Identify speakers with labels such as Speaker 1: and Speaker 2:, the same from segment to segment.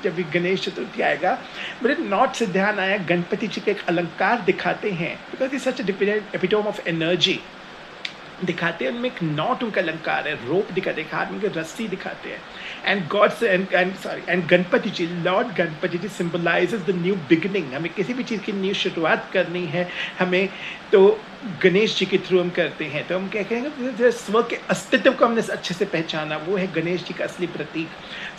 Speaker 1: जब भी गणेश चतुर्थी आएगा, मेरे नॉट से ध्यान आया, गणपति जी का एक अलंकार दिखाते हैं, because is such a epitome of energy. दिखाते हैं उनमें एक नॉट उनका अलंकार है, रोप दिखाते हैं, हाथ में रस्सी दिखाते हैं। And gods and Ganpati ji, lord Ganpati ji symbolises the new beginning. हमें किसी भी चीज़ की न्यू शुरुआत करनी है हमें, तो गणेश जी के थ्रू हम करते हैं। तो हम क्या कहेंगे, स्व के अस्तित्व को हमने अच्छे से पहचाना, वो है गणेश जी का असली प्रतीक।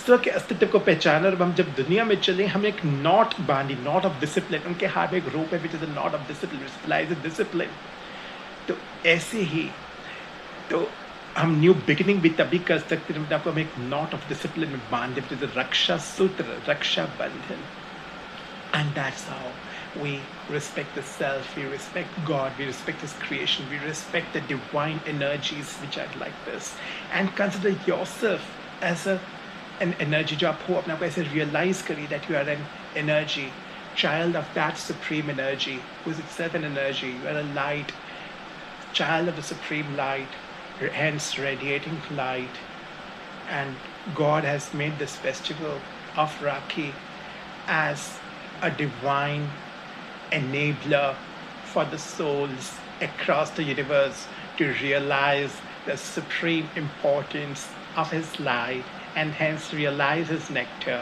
Speaker 1: स्व के अस्तित्व को पहचाना, और हम जब दुनिया में चले, हम एक नॉट बांधी, नॉट ऑफ डिसिप्लिन। उनके हाथ में एक रोप है, which is the not of discipline, symbolizes discipline. तो ऐसे ही तो हम न्यू बिगिनिंग भी तभी कर सकते हैं जब आपको हम एक नॉट ऑफ डिसिप्लिन में बांधे, रक्षा सूत्र, Raksha Bandhan. And that's how we respect the self, we respect God, we respect His creation, we respect the divine energies which are like this, and consider yourself as an energy. जो आप हो, अपने आप को ऐसे realize करिए that you are an energy, child of that supreme energy, who is itself an energy. You are a light, child of the supreme light, hence radiating light. And God has made this festival of Rakhi as a divine enabler for the souls across the universe to realize the supreme importance of His light, and hence realize His nectar,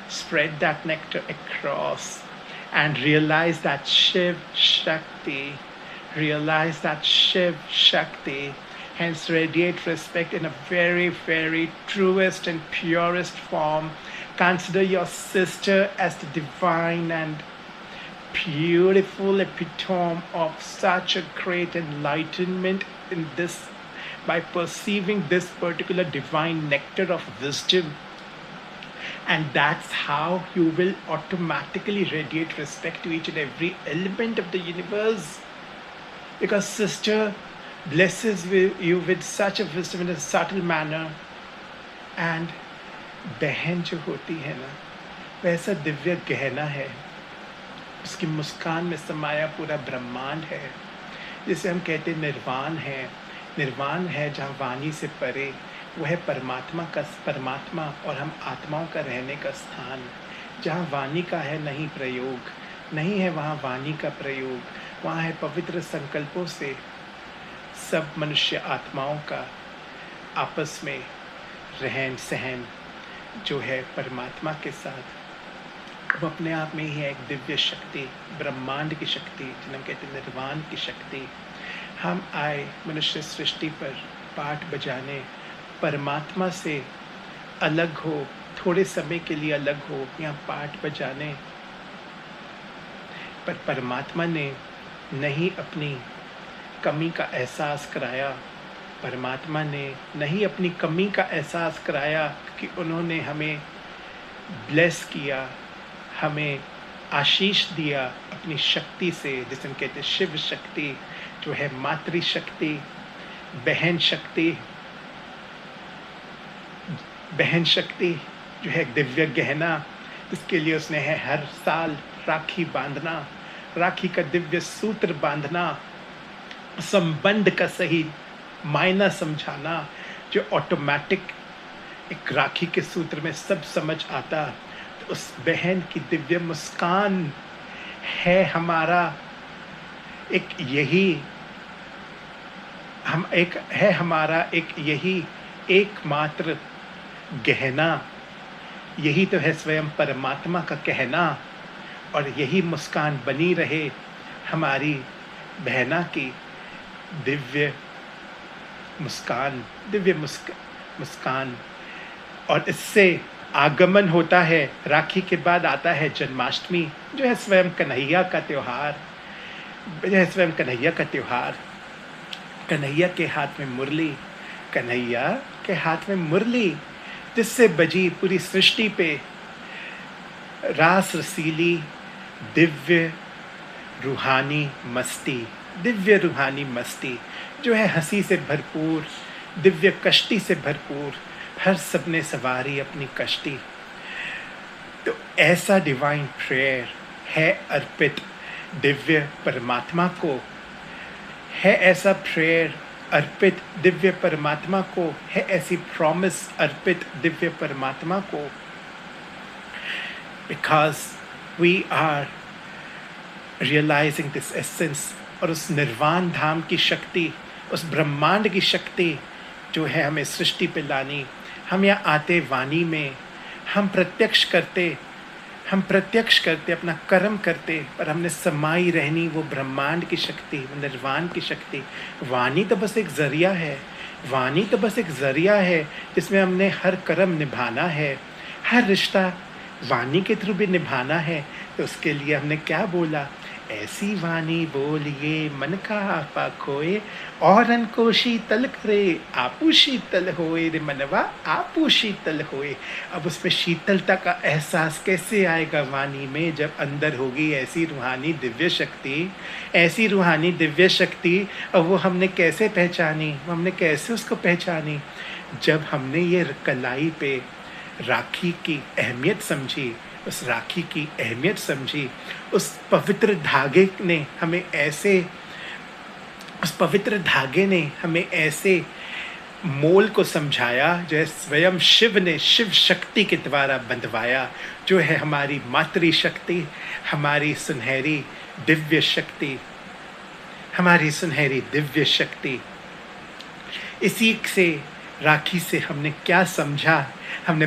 Speaker 1: spread that nectar across, and realize that Shiv Shakti, realize that Shiv Shakti, hence radiate respect in a very, very truest and purest form. Consider your sister as the divine and beautiful epitome of such a great enlightenment in this, by perceiving this particular divine nectar of wisdom. And that's how you will automatically radiate respect to each and every element of the universe, because sister blesses you with such a wisdom in a subtle manner. And बहन जो होती है ना, वैसा दिव्य गहना है, उसकी मुस्कान में समाया पूरा ब्रह्मांड है, जिसे हम कहते हैं निर्वाण है। निर्वाण है जहाँ वाणी से परे, वो है परमात्मा और हम आत्माओं का रहने का स्थान। जहाँ वाणी का है नहीं प्रयोग, नहीं है वहाँ वाणी का प्रयोग, वहाँ है पवित्र संकल्पों से सब मनुष्य आत्माओं का आपस में रहन सहन जो है परमात्मा के साथ, वो अपने आप में ही है एक दिव्य शक्ति, ब्रह्मांड की शक्ति, जिन्हें हम कहते हैं निर्वाण की शक्ति। हम आए मनुष्य सृष्टि पर पाठ बजाने, परमात्मा से अलग हो, थोड़े समय के लिए अलग हो, यहाँ पाठ बजाने, पर परमात्मा ने नहीं अपनी कमी का एहसास कराया, परमात्मा ने नहीं अपनी कमी का एहसास कराया, कि उन्होंने हमें ब्लेस किया, हमें आशीष दिया अपनी शक्ति से, जिसे हम कहते हैं शिव शक्ति, जो है मातृ शक्ति, बहन शक्ति। बहन शक्ति जो है दिव्य गहना, इसके लिए उसने है हर साल राखी बांधना, राखी का दिव्य सूत्र बांधना, संबंध का सही मायना समझाना, जो ऑटोमेटिक एक राखी के सूत्र में सब समझ आता। तो उस बहन की दिव्य मुस्कान है हमारा एक यही एकमात्र गहना। यही तो है स्वयं परमात्मा का कहना, और यही मुस्कान बनी रहे हमारी बहना की दिव्य मुस्कान, मुस्कान। और इससे आगमन होता है, राखी के बाद आता है जन्माष्टमी, जो है स्वयं कन्हैया का त्यौहार, कन्हैया के हाथ में मुरली, कन्हैया के हाथ में मुरली, जिससे बजी पूरी सृष्टि पे रास रसीली दिव्य रूहानी मस्ती, जो है हंसी से भरपूर, दिव्य कश्ती से भरपूर, हर सबने सवारी अपनी कश्ती। तो ऐसा डिवाइन प्रेयर है अर्पित दिव्य परमात्मा को, है ऐसा प्रेयर अर्पित दिव्य परमात्मा को, है ऐसी प्रॉमिस अर्पित दिव्य परमात्मा को। because we are realizing this essence. और उस निर्वाण धाम की शक्ति, उस ब्रह्मांड की शक्ति जो है हमें सृष्टि पे लानी, हम यहाँ आते वाणी में, हम प्रत्यक्ष करते अपना कर्म करते, पर हमने समाई रहनी वो ब्रह्मांड की शक्ति, वो निर्वाण की शक्ति। वाणी तो बस एक ज़रिया है, वाणी तो बस एक ज़रिया है जिसमें हमने हर कर्म निभाना है, हर रिश्ता वाणी के थ्रू भी निभाना है। तो उसके लिए हमने क्या बोला, ऐसी वाणी बोलिए मन का आपा खोए, औरन को शीतल करे आपू शीतल होए रे मनवा आपू शीतल होए। अब उसमें शीतलता का एहसास कैसे आएगा वाणी में, जब अंदर होगी ऐसी रूहानी दिव्य शक्ति, ऐसी रूहानी दिव्य शक्ति। और वो हमने कैसे पहचानी, हमने कैसे उसको पहचानी, जब हमने ये कलाई पे राखी की अहमियत समझी, उस राखी की अहमियत समझी। उस पवित्र धागे ने हमें ऐसे, उस पवित्र धागे ने हमें ऐसे मोल को समझाया जो है स्वयं शिव ने शिव शक्ति के द्वारा बंधवाया, जो है हमारी मातृ शक्ति, हमारी सुनहरी दिव्य शक्ति, हमारी सुनहरी दिव्य शक्ति। इसी से राखी से हमने क्या समझा, हमने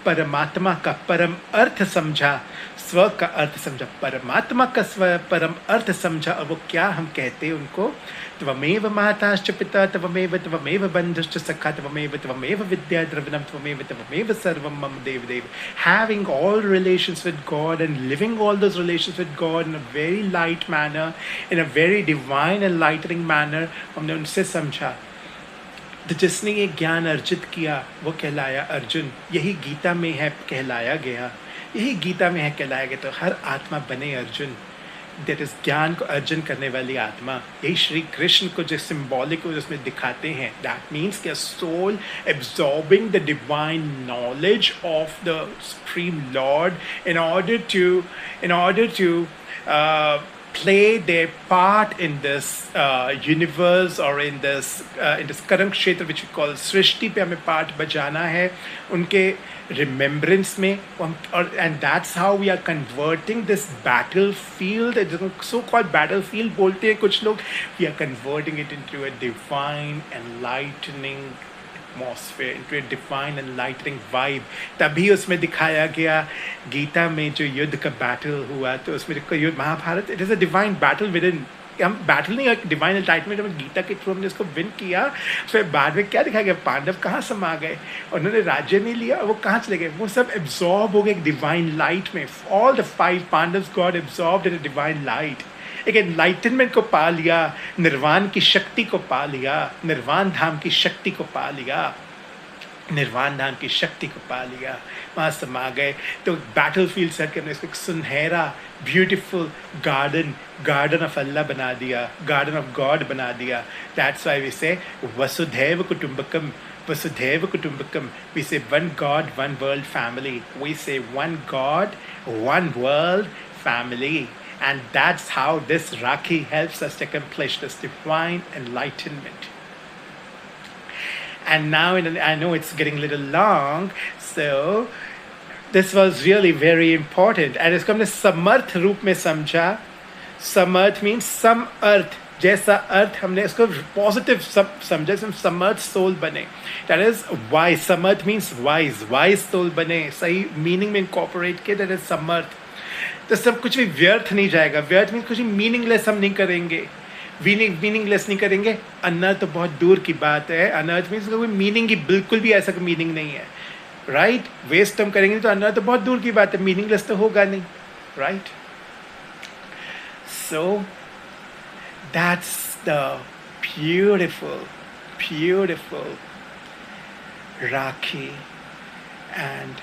Speaker 1: परमात्मा का परम अर्थ समझा, स्व का अर्थ समझा, परमात्मा का स्व परम अर्थ समझा। और वो क्या हम कहते हैं उनको, त्वमेव माताश्च पिता त्वमेव बंधुश्च सखा त्वमेव विद्या द्रविणम त्वमेव सर्वम मम देव देव। Having all relations with God and living all those relations with God in a very light manner, in a very divine enlightening manner, हमने उनसे समझा। तो जिसने ये ज्ञान अर्जित किया वो कहलाया अर्जुन। यही गीता में है कहलाया गया, यही गीता में है कहलाया गया। तो हर आत्मा बने अर्जुन, दैट इज ज्ञान को अर्जन करने वाली आत्मा। यही श्री कृष्ण को जो सिम्बॉलिक उसमें दिखाते हैं, दैट मीन्स कि soul absorbing the divine knowledge of the supreme lord in order to play their part in this universe or in this current क्षेत्र which we call सृष्टि पे हमें पार्ट बजाना है उनके remembrance में। और and that's how we are converting this battlefield, so called battlefield बोलते हैं कुछ लोग, we are converting it into a divine enlightening atmosphere, into a divine enlightening vibe। तभी उसमें दिखाया गया गीता में जो युद्ध का बैटल हुआ, तो उसमें युद्ध Mahabharat, it is a divine battle within, हम बैटल नहीं, डिवाइन एनलाइटमेंट में गीता के थ्रू हमने इसको विन किया। फिर बाद में क्या दिखाया गया, पांडव कहाँ समा गए, उन्होंने राज्य नहीं लिया, वो कहाँ चले गए, वो सब एब्जॉर्ब हो गए एक डिवाइन लाइट में। All the 5 Pandavas got absorbed in a divine light, एक एनलाइटनमेंट को पा लिया, निर्वाण की शक्ति को पा लिया, निर्वाण धाम की शक्ति को पा लिया, निर्वाण धाम की शक्ति को पा लिया, वहाँ समा गए। तो बैटल फील्ड सेट करने इसको एक सुनहरा ब्यूटीफुल गार्डन ऑफ अल्लाह बना दिया, गार्डन ऑफ गॉड बना दिया। दैट्स व्हाई वी से वसुधैव कुटुंबकम, वसुधैव कुटुंबकम। We say one God one world family, we say one God one world family. And that's how this Rakhi helps us to accomplish this divine enlightenment. And now, I know it's getting a little long, so this was really very important. And इसको हमने समर्थ रूप में समझा। समर्थ means सम अर्थ, जैसा अर्थ हमने इसको positive समझा, समर्थ सोल बने। That is wise, समर्थ means wise, wise सोल बने, सही मीनिंग में इनकॉर्पोरेट किया, that is समर्थ। तो सब कुछ भी व्यर्थ नहीं जाएगा, व्यर्थ में कुछ भी मीनिंगलेस हम नहीं करेंगे, मीनिंगलेस नहीं करेंगे। अनर्थ तो बहुत दूर की बात है, अनर्थ मीन्स कोई मीनिंग ही बिल्कुल भी ऐसा कोई मीनिंग नहीं है, राइट। वेस्ट हम करेंगे तो अनर्थ तो बहुत दूर की बात है, मीनिंगलेस तो होगा नहीं, right. So that's the beautiful rakhi, and